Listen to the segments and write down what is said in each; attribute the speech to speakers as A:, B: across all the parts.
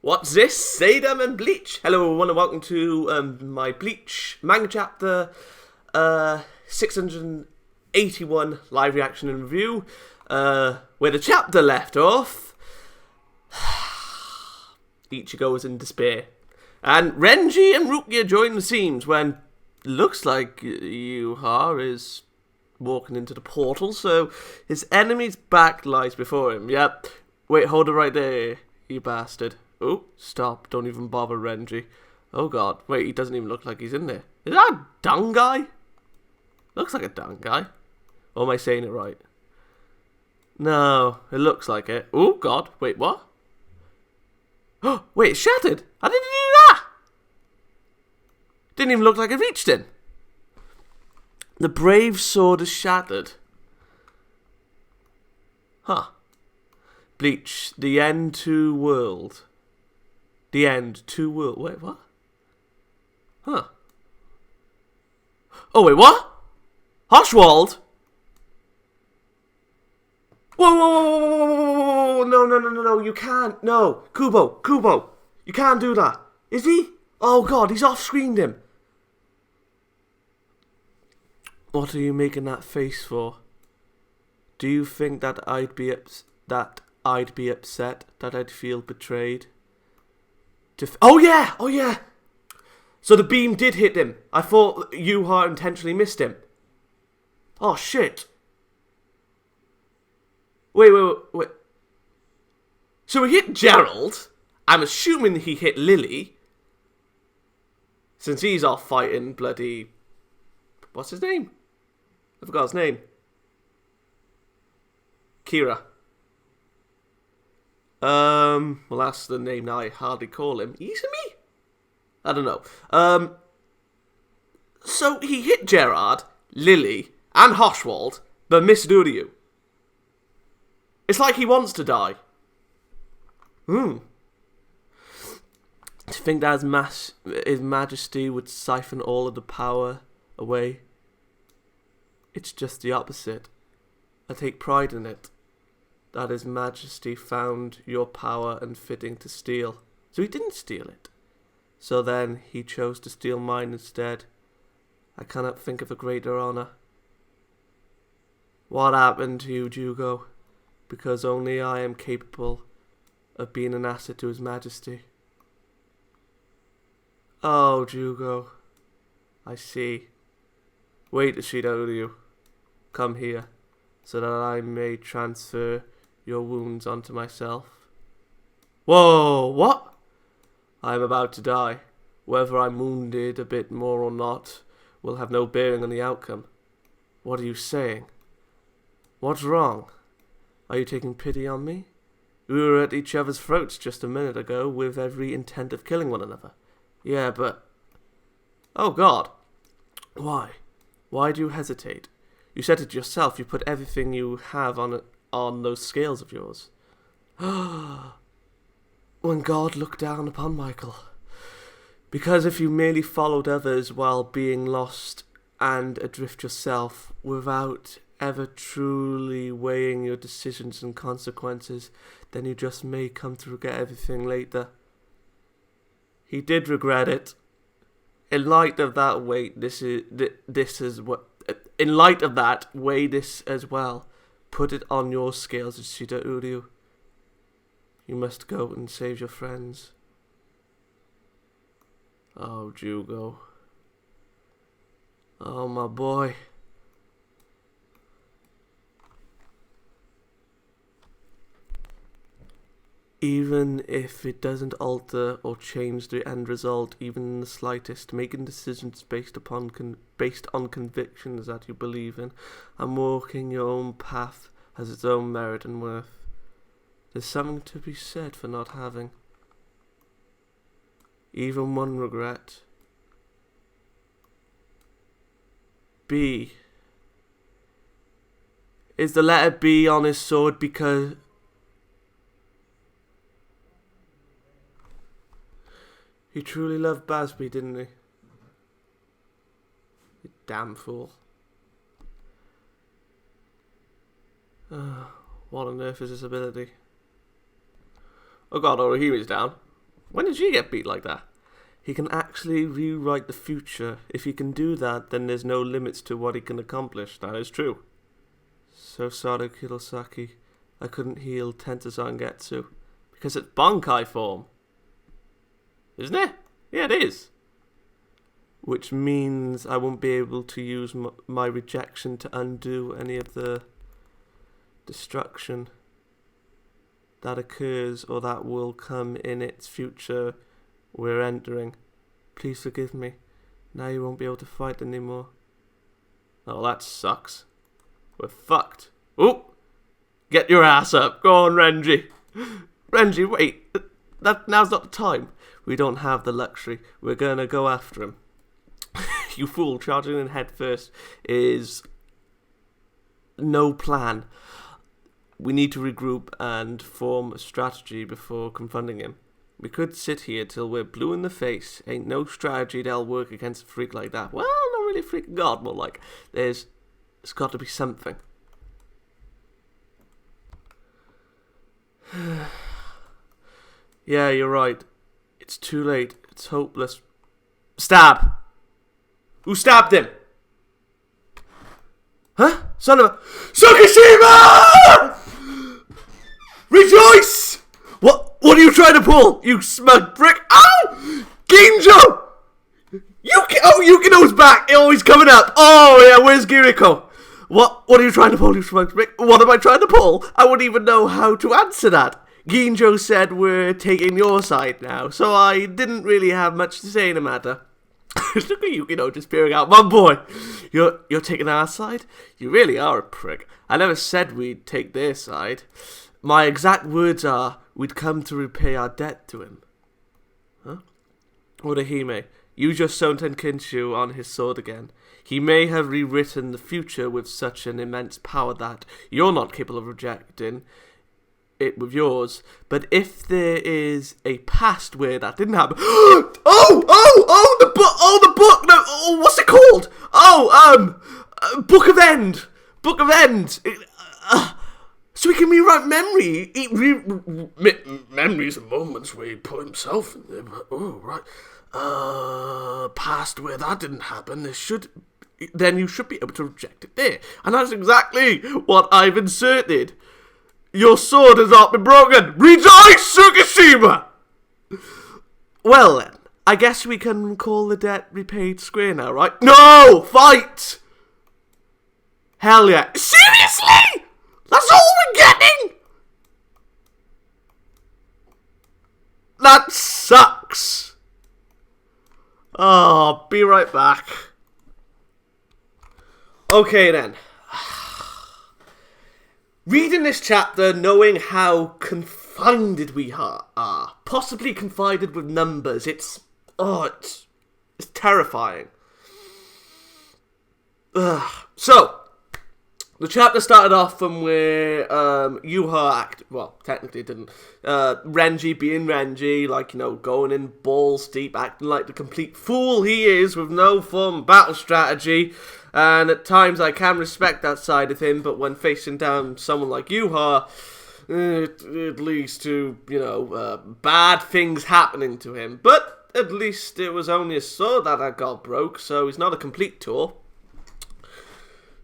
A: What's this? Xaydam and Bleach. Hello everyone and welcome to my Bleach Manga Chapter 681 live reaction and review. Where the chapter left off, Ichigo is in despair. And Renji and Rukia join the scenes when looks like Yhwach is walking into the portal, so his enemy's back lies before him. Yep. Wait, hold it right there, you bastard. Oh, stop. Don't even bother, Renji. Oh, God. Wait, he doesn't even look like he's in there. Is that a dung guy? Looks like a dung guy. Or am I saying it right? No, it looks like it. Oh, God. Wait, what? Oh, wait, it's shattered. How did he do that? Didn't even look like it reached him. The brave sword is shattered. Huh. Bleach, the end to world. The end to world. Wait, what? Huh. Oh, wait, what? Haschwalth? Whoa, whoa, whoa, whoa, whoa, whoa, whoa, no, you can't, no. Kubo, you can't do that. Is he? Oh, God, he's off-screened him. What are you making that face for? Do you think that I'd be upset, that I'd feel betrayed? Oh yeah! So the beam did hit him. I thought Yhwach intentionally missed him. Oh, shit. Wait. So he hit Gerald. I'm assuming he hit Lily. Since he's off fighting bloody... What's his name? I forgot his name. Kira. Well, that's the name I hardly call him. Izumi? I don't know. So he hit Gerard, Lily, and Haschwalth, but missed Uryu. It's like he wants to die. To think that His Majesty would siphon all of the power away. It's just the opposite. I take pride in it. That His Majesty found your power unfitting to steal. So he didn't steal it. So then he chose to steal mine instead. I cannot think of a greater honor. What happened to you, Jugo? Because only I am capable of being an asset to His Majesty. Oh, Jugo. I see. Wait, Uryu. Come here, so that I may transfer your wounds onto myself. Whoa, what? I am about to die. Whether I'm wounded a bit more or not will have no bearing on the outcome. What are you saying? What's wrong? Are you taking pity on me? We were at each other's throats just a minute ago with every intent of killing one another. Yeah, but... Oh, God. Why? Why do you hesitate? You said it yourself. You put everything you have on those scales of yours. When God looked down upon Michael. Because if you merely followed others while being lost and adrift yourself, without ever truly weighing your decisions and consequences, then you just may come to regret everything later. He did regret it. In light of that, in light of that, weigh this as well. Put it on your scales, Ishida Uryu. You must go and save your friends. Oh, Jugo. Oh, my boy. Even if it doesn't alter or change the end result, even in the slightest, making decisions based on convictions that you believe in, and walking your own path has its own merit and worth. There's something to be said for not having even one regret. B. Is the letter B on his sword because... He truly loved Bazz B, didn't he? You damn fool. What on earth is this ability? Oh god, Orihimi's down. When did you get beat like that? He can actually rewrite the future. If he can do that, then there's no limits to what he can accomplish. That is true. So sorry, Kurosaki. I couldn't heal Tensazangetsu. Because it's Bankai form. Isn't it? Yeah, it is. Which means I won't be able to use my rejection to undo any of the destruction that occurs or that will come in its future we're entering. Please forgive me. Now you won't be able to fight anymore. Oh, that sucks. We're fucked. Oh! Get your ass up. Go on, Renji. Renji, wait. Now's not the time. We don't have the luxury. We're gonna go after him. You fool. Charging in head first is no plan. We need to regroup and form a strategy before confronting him. We could sit here till we're blue in the face. Ain't no strategy that'll work against a freak like that. Well, not really a freak of God, more like there's got to be something. Yeah, you're right. It's too late. It's hopeless. Stab! Who stabbed him? Huh? Son of a... Tsukishima! Rejoice! What are you trying to pull? You smug prick! Ow! Ginjo! Yukino's back! Oh, he's coming up! Oh, yeah, where's Giriko? What are you trying to pull, you smug prick? What am I trying to pull? I wouldn't even know how to answer that. Ginjo said we're taking your side now, so I didn't really have much to say in the matter. Look at Yukino just peering out. My boy, you're taking our side? You really are a prick. I never said we'd take their side. My exact words are, we'd come to repay our debt to him. Huh? Orihime, use your Sonten Kinshu on his sword again. He may have rewritten the future with such an immense power that you're not capable of rejecting it with yours. But if there is a past where that didn't happen... the book! No, what's it called? Book of End! Book of End! So he can rewrite memory. Memories and moments where he put himself in there. But, right. Past where that didn't happen. Then you should be able to reject it there. And that's exactly what I've inserted. Your sword has not been broken. Rejoice, Tsukishima! Well then, I guess we can call the debt repaid square now, right? No! Fight! Hell yeah. Seriously? That's all we're getting? That sucks. Oh, be right back. Okay then. Reading this chapter, knowing how confounded we are, possibly confounded with numbers, it's terrifying. So, the chapter started off from where Yhwach, well, technically it didn't, Renji being Renji, like, going in balls deep, acting like the complete fool he is with no form of battle strategy. And at times I can respect that side of him, but when facing down someone like Yhwach, it leads to, bad things happening to him. But at least it was only a sword that got broke, so he's not a complete tool.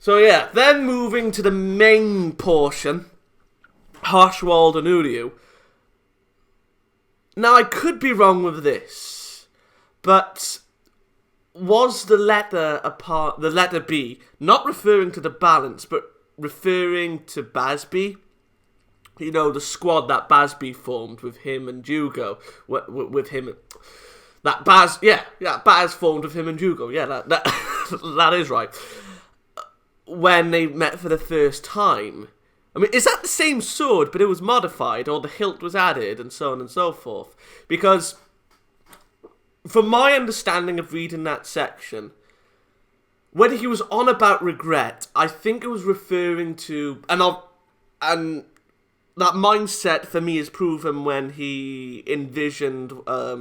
A: So yeah, then moving to the main portion, Haschwalth and Uryu. Now I could be wrong with this, but... was the letter B not referring to the balance, but referring to Bazz B? The squad that Bazz B formed with him and Yugo, with him, that Bazz, Bazz formed with him and Yugo. Yeah, that that is right. When they met for the first time. I mean, is that the same sword, but it was modified, or the hilt was added, and so on and so forth? Because, from my understanding of reading that section, when he was on about regret, I think it was referring to, and that mindset for me is proven when he envisioned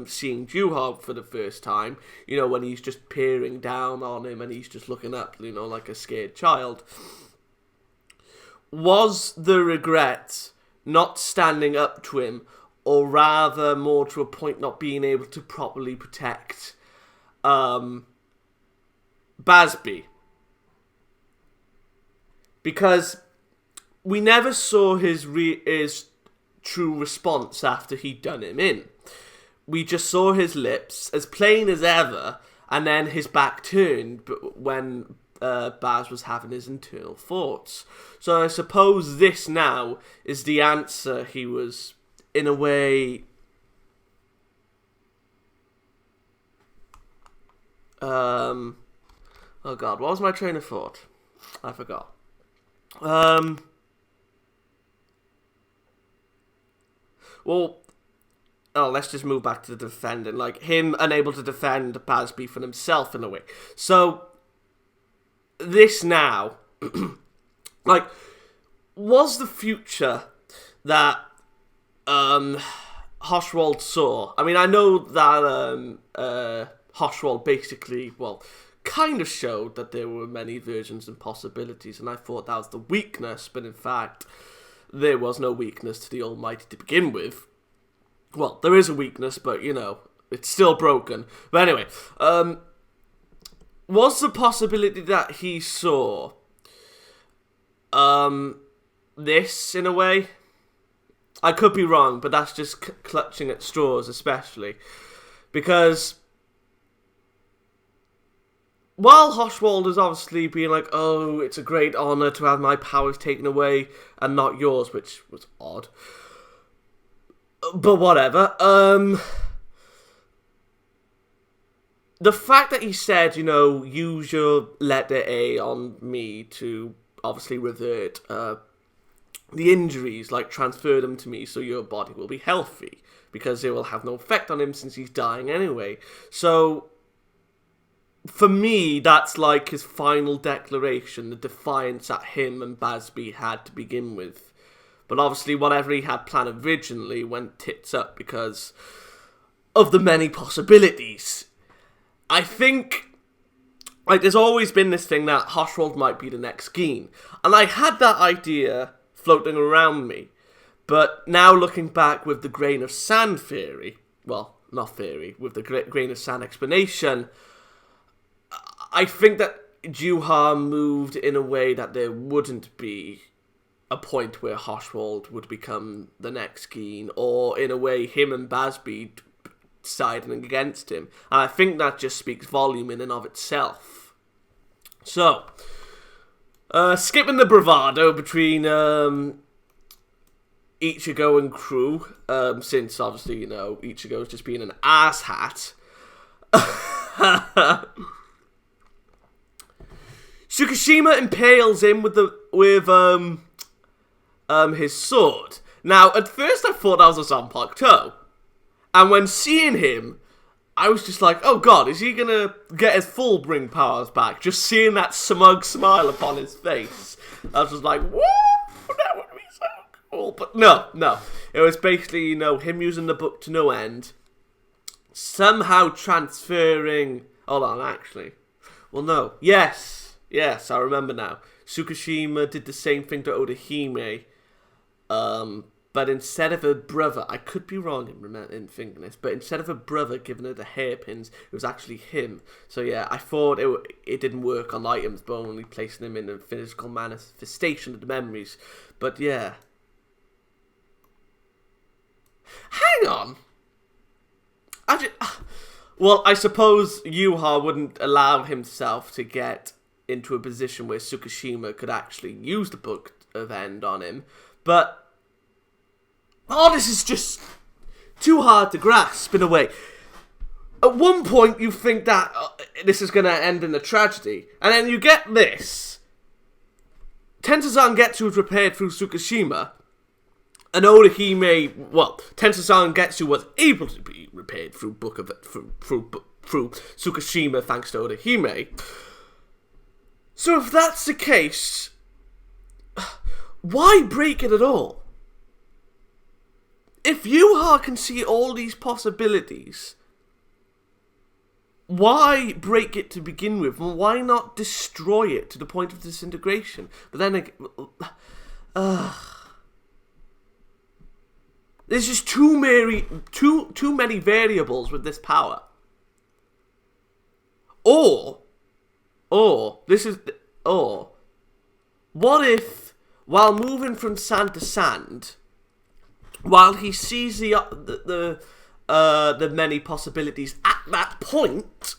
A: seeing Yhwach for the first time, when he's just peering down on him and he's just looking up, like a scared child. Was the regret not standing up to him, or rather more to a point not being able to properly protect Bazz B. Because we never saw his true response after he'd done him in. We just saw his lips, as plain as ever, and then his back turned when Bazz was having his internal thoughts. So I suppose this now is the answer he was, in a way... oh god, what was my train of thought? I forgot. Well, let's just move back to the defending. Like, him unable to defend Bazz B for himself in a way. So, this now, like, was the future that Haschwalth saw? I mean, I know that Haschwalth basically, well, kind of showed that there were many versions and possibilities, and I thought that was the weakness, but in fact, there was no weakness to the Almighty to begin with. Well, there is a weakness, but, you know, it's still broken. But anyway, was the possibility that he saw this, in a way? I could be wrong, but that's just clutching at straws, especially. Because while Haschwalth is obviously being like, oh, it's a great honour to have my powers taken away and not yours, which was odd. But whatever. The fact that he said, you know, use your letter A on me to obviously revert the injuries, like transfer them to me so your body will be healthy, because it will have no effect on him since he's dying anyway. So, for me, that's like his final declaration, the defiance that him and Bazz B had to begin with. But obviously, whatever he had planned originally went tits up because of the many possibilities. I think, like, there's always been this thing that Haschwalth might be the next Geen. And I had that idea floating around me. But now looking back with the grain of sand theory, well, not theory, with the grain of sand explanation, I think that Yhwach moved in a way that there wouldn't be a point where Haschwalth would become the next Geen, or in a way him and Bazz B siding against him. And I think that just speaks volume in and of itself. So, skipping the bravado between Ichigo and crew, since obviously, you know, Ichigo's just being an asshat. Tsukishima impales him with his sword. Now, at first I thought that was a Zanpakuto. And when seeing him, I was just like, oh god, is he gonna get his Fullbring powers back? Just seeing that smug smile upon his face. I was just like, woo, that would be so cool. But no. It was basically, you know, him using the book to no end. Somehow transferring... Hold on, actually. Well, no. Yes, I remember now. Tsukishima did the same thing to Odahime. But instead of a brother, I could be wrong in thinking this, but instead of a brother giving her the hairpins, it was actually him. So yeah, I thought it didn't work on items, but only placing them in a physical manifestation of the memories. But yeah. Hang on! Well, I suppose Yhwach wouldn't allow himself to get into a position where Tsukishima could actually use the book of end on him, but... Oh, this is just too hard to grasp in a way. At one point, you think that this is going to end in a tragedy, and then you get this. Tensazan Getsu is repaired through Tsukishima, and Odahime, well, Tensazan Getsu was able to be repaired through through Tsukishima thanks to Odahime. So if that's the case, why break it at all? If Yhwach can see all these possibilities, why break it to begin with? And why not destroy it to the point of disintegration? But then, There's just too many variables with this power. Or what if, while moving from sand to sand, while he sees the many possibilities at that point,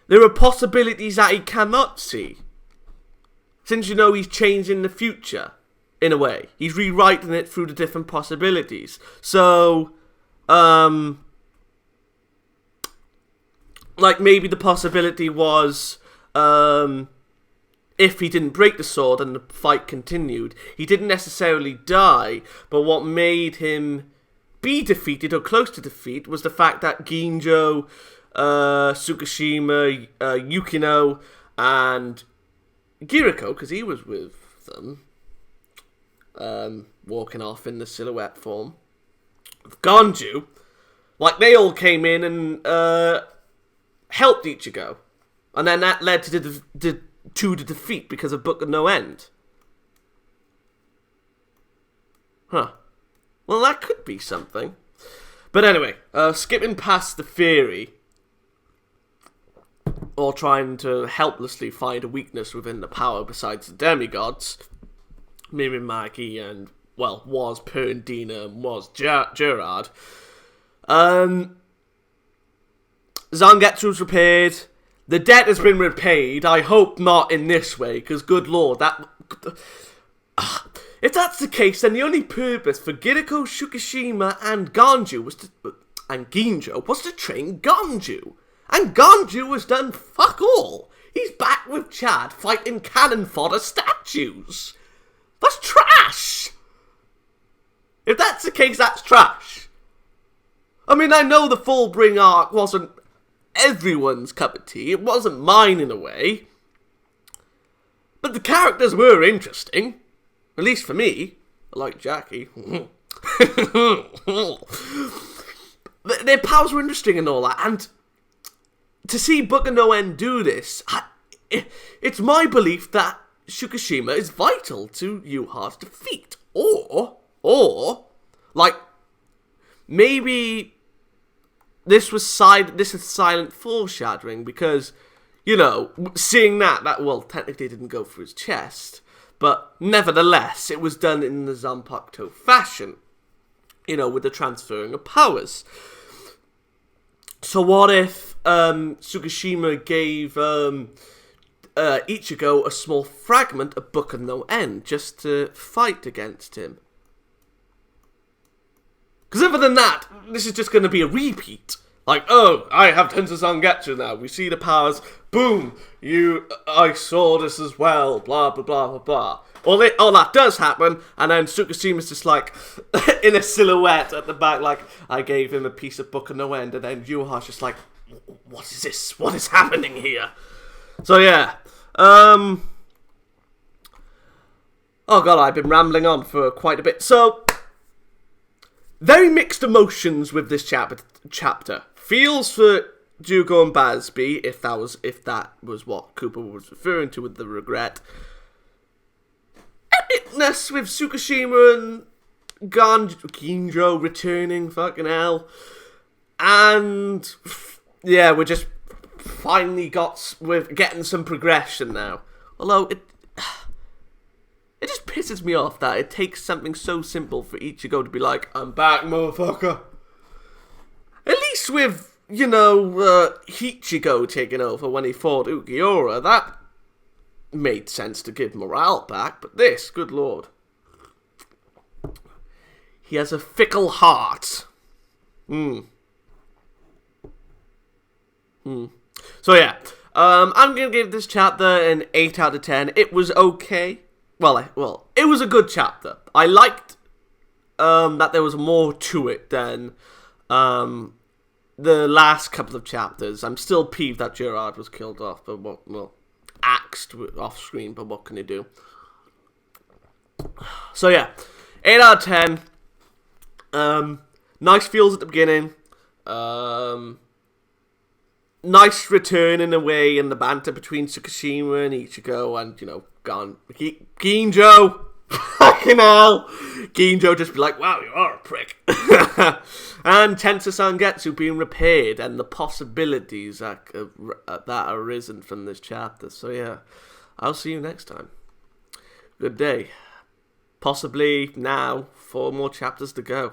A: there are possibilities that he cannot see. Since he's changing the future, in a way. He's rewriting it through the different possibilities. So, like maybe the possibility was, if he didn't break the sword and the fight continued, he didn't necessarily die, but what made him be defeated or close to defeat was the fact that Ginjo, Tsukishima, Yukino, and Giriko, because he was with them, walking off in the silhouette form of Ganju, like they all came in and helped Ichigo, and then that led to the defeat because of Book of No End. Huh. Well, that could be something. But anyway, skipping past the theory, or trying to helplessly find a weakness within the power besides the demigods, Mirimaki and, well, was Perndina and was Gerard. Zangetsu's repaired. The debt has been repaid. I hope not in this way, because good lord, that... if that's the case, then the only purpose for Giriko, Tsukishima, and Ginjo was to train Ganju. And Ganju has done fuck all. He's back with Chad fighting cannon fodder statues. That's trash. If that's the case, that's trash. I mean, I know the Fullbring arc wasn't everyone's cup of tea. It wasn't mine in a way. But the characters were interesting. At least for me. I like Jackie. Their powers were interesting and all that. And to see Book of No End do this, it's my belief that Tsukishima is vital to Yhwach's defeat. Or, like, maybe this is silent foreshadowing because, seeing that, well, technically didn't go through his chest, but nevertheless, it was done in the Zanpakuto fashion, with the transferring of powers. So what if Tsukishima gave Ichigo a small fragment of Book of No End just to fight against him? Because other than that, this is just going to be a repeat. Like, oh, I have Tensa Zangetsu now. We see the powers. Boom. I saw this as well. Blah, blah, blah, blah, blah. All that does happen, and then Tsukishima's just like, in a silhouette at the back, like, I gave him a piece of Book of No End, and then Yhwach's just like, what is this? What is happening here? So, yeah. Oh, God, I've been rambling on for quite a bit. So, very mixed emotions with this chapter. Feels for Jugo and Bazz B, if that was what Cooper was referring to with the regret. Epicness with Tsukishima and Ginjo returning, fucking hell. And, yeah, we're just finally with getting some progression now. Although, it just pisses me off that it takes something so simple for Ichigo to be like, I'm back, motherfucker. At least with, Ichigo taking over when he fought Ukiura, that made sense to give morale back, but this, good lord. He has a fickle heart. So yeah, I'm going to give this chapter an 8 out of 10. It was okay. Well, it was a good chapter. I liked that there was more to it than the last couple of chapters. I'm still peeved that Gerard was killed off, but axed off screen, but what can you do? So yeah, 8 out of 10. Nice feels at the beginning. Nice return in a way in the banter between Tsukishima and Ichigo and, Ginjo. Fucking hell! Ginjo just be like, wow, you are a prick. And Tensa Sangetsu being repaired and the possibilities that arisen from this chapter. So yeah, I'll see you next time. Good day. Possibly now 4 more chapters to go.